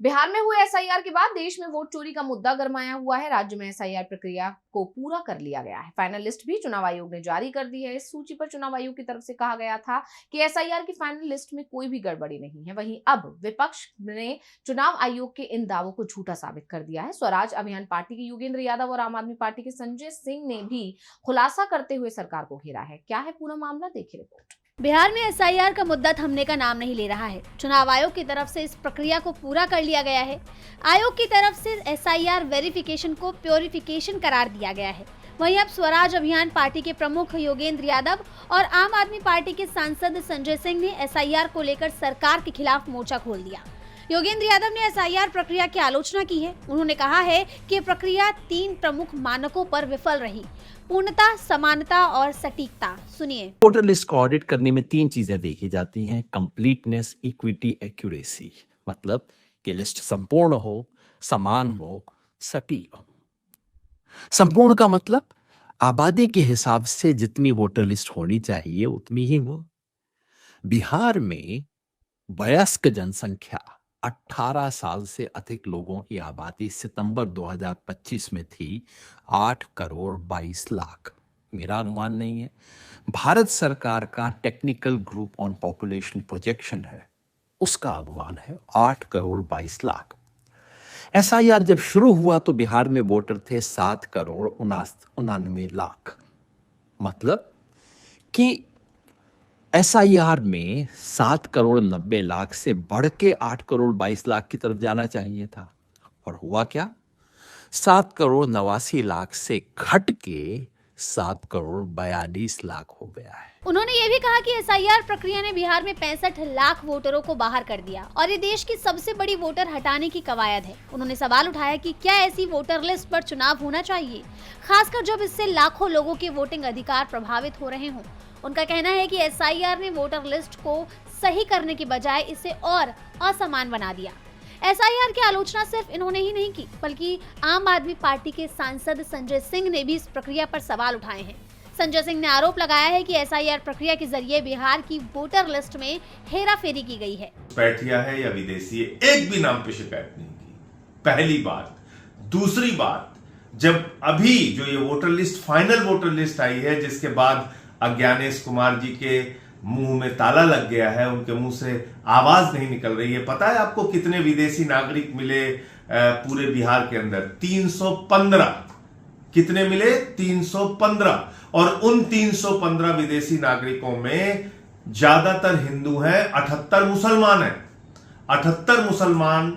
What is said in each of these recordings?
बिहार में हुए एसआईआर के बाद देश में वोट चोरी का मुद्दा गरमाया हुआ है। राज्य में एसआईआर प्रक्रिया को पूरा कर लिया गया है। फाइनल लिस्ट भी चुनाव आयोग ने जारी कर दी है। इस सूची पर चुनाव आयोग की तरफ से कहा गया था कि एसआईआर की फाइनल लिस्ट में कोई भी गड़बड़ी नहीं है। वहीं अब विपक्ष ने चुनाव आयोग के इन दावों को झूठा साबित कर दिया है। स्वराज अभियान पार्टी के योगेंद्र यादव और आम आदमी पार्टी के संजय सिंह ने भी खुलासा करते हुए सरकार को घेरा है। क्या है पूरा मामला, देखिए रिपोर्ट। बिहार में एसआईआर का मुद्दा थमने का नाम नहीं ले रहा है। चुनाव आयोग की तरफ से इस प्रक्रिया को पूरा कर लिया गया है। आयोग की तरफ से एसआईआर वेरिफिकेशन को प्योरिफिकेशन करार दिया गया है। वहीं अब स्वराज अभियान पार्टी के प्रमुख योगेंद्र यादव और आम आदमी पार्टी के सांसद संजय सिंह ने एसआईआर को लेकर सरकार के खिलाफ मोर्चा खोल दिया। योगेंद्र यादव ने एसआईआर प्रक्रिया की आलोचना की है। उन्होंने कहा है कि प्रक्रिया 3 प्रमुख मानकों पर विफल रही: पूर्णता, समानता और सटीकता। सुनिए। वोटर लिस्ट को ऑडिट करने में 3 चीजें देखी जाती हैं: कंप्लीटनेस, इक्विटी, एक्यूरेसी। मतलब कि लिस्ट संपूर्ण हो, समान हो, सटीक हो। संपूर्ण का मतलब आबादी के हिसाब से जितनी वोटर लिस्ट होनी चाहिए उतनी ही हो। बिहार में वयस्क जनसंख्या 18 साल से अधिक लोगों की आबादी सितंबर 2025 में थी 8 करोड़ 22 लाख। मेरा अनुमान नहीं है, भारत सरकार का technical group on population projection है, उसका अनुमान है 8 करोड़ 22 लाख। एसआईआर जब शुरू हुआ तो बिहार में वोटर थे 7 करोड़ 99 लाख। मतलब कि एसआईआर में 7 करोड़ 90 लाख से बढ़ के 8 करोड़ 22 लाख की तरफ जाना चाहिए था। और हुआ क्या? 7 करोड़ 89 लाख से घट के 7 करोड़ 42 लाख हो गया है। उन्होंने ये भी कहा कि एसआईआर प्रक्रिया ने बिहार में 65 लाख वोटरों को बाहर कर दिया और ये देश की सबसे बड़ी वोटर हटाने की कवायद है। उन्होंने सवाल उठाया कि क्या ऐसी वोटर लिस्ट पर चुनाव होना चाहिए, खासकर जब इससे लाखों लोगों के वोटिंग अधिकार प्रभावित हो रहे हों। उनका कहना है कि एसआईआर ने वोटर लिस्ट को सही करने की बजाय इसे और असमान बना दिया। एसआईआर की आलोचना सिर्फ इन्होंने ही नहीं की, बल्कि आम आदमी पार्टी के सांसद संजय सिंह ने भी इस प्रक्रिया पर सवाल उठाए हैं। संजय सिंह ने आरोप लगाया है कि एसआईआर प्रक्रिया के जरिए बिहार की वोटर लिस्ट में हेराफेरी की गई है। बैठिया है या विदेशी है, एक भी नाम पे शिकायत नहीं की, पहली बात। दूसरी बात, जब अभी जो ये voter list, final voter list आई है, जिसके बाद अज्ञानेश कुमार जी के मुंह में ताला लग गया है, उनके मुंह से आवाज नहीं निकल रही है। पता है आपको कितने विदेशी नागरिक मिले पूरे बिहार के अंदर? 315। कितने मिले? 315। और उन 315 विदेशी नागरिकों में ज्यादातर हिंदू हैं, 78 मुसलमान हैं। 78 मुसलमान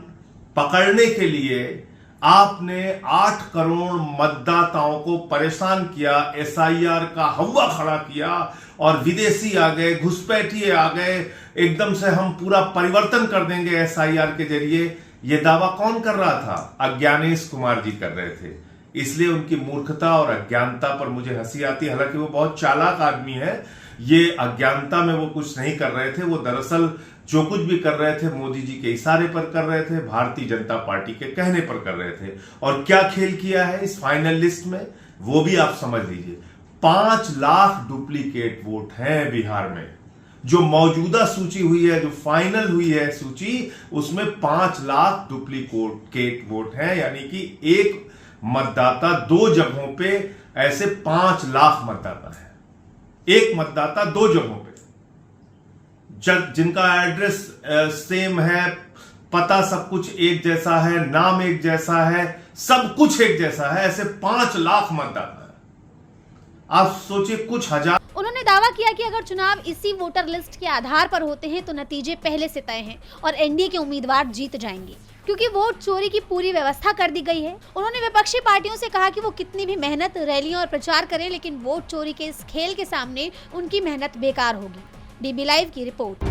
पकड़ने के लिए आपने 8 करोड़ मतदाताओं को परेशान किया, एसआईआर का हवा खड़ा किया और विदेशी आ गए, घुसपैठिए आ गए, एकदम से हम पूरा परिवर्तन कर देंगे एसआईआर के जरिए। यह दावा कौन कर रहा था? अज्ञानेश कुमार जी कर रहे थे। इसलिए उनकी मूर्खता और अज्ञानता पर मुझे हंसी आती है। हालांकि वो बहुत चालाक आदमी है, ये अज्ञानता में वो कुछ नहीं कर रहे थे। वो दरअसल जो कुछ भी कर रहे थे मोदी जी के इशारे पर कर रहे थे, भारतीय जनता पार्टी के कहने पर कर रहे थे। और क्या खेल किया है इस फाइनल लिस्ट में, वो भी आप समझ लीजिए। 5 लाख डुप्लीकेट वोट हैं बिहार में। जो मौजूदा सूची हुई है, जो फाइनल हुई है सूची, उसमें 5 लाख डुप्लीकेट वोट हैं। यानी कि एक मतदाता 2 जगहों पे ऐसे 5 लाख मतदाता है। एक मतदाता 2 जगहों पे, जिनका एड्रेस सेम है, पता सब कुछ एक जैसा है, नाम एक जैसा है, सब कुछ एक जैसा है, ऐसे 5 लाख मतदाता है। आप सोचिए, कुछ हजार। उन्होंने दावा किया कि अगर चुनाव इसी वोटर लिस्ट के आधार पर होते हैं तो नतीजे पहले से तय हैं और एनडीए के उम्मीदवार जीत जाएंगे, क्योंकि वोट चोरी की पूरी व्यवस्था कर दी गई है। उन्होंने विपक्षी पार्टियों से कहा कि वो कितनी भी मेहनत, रैलियां और प्रचार करें, लेकिन वोट चोरी के इस खेल के सामने उनकी मेहनत बेकार होगी। डीबी लाइव की रिपोर्ट।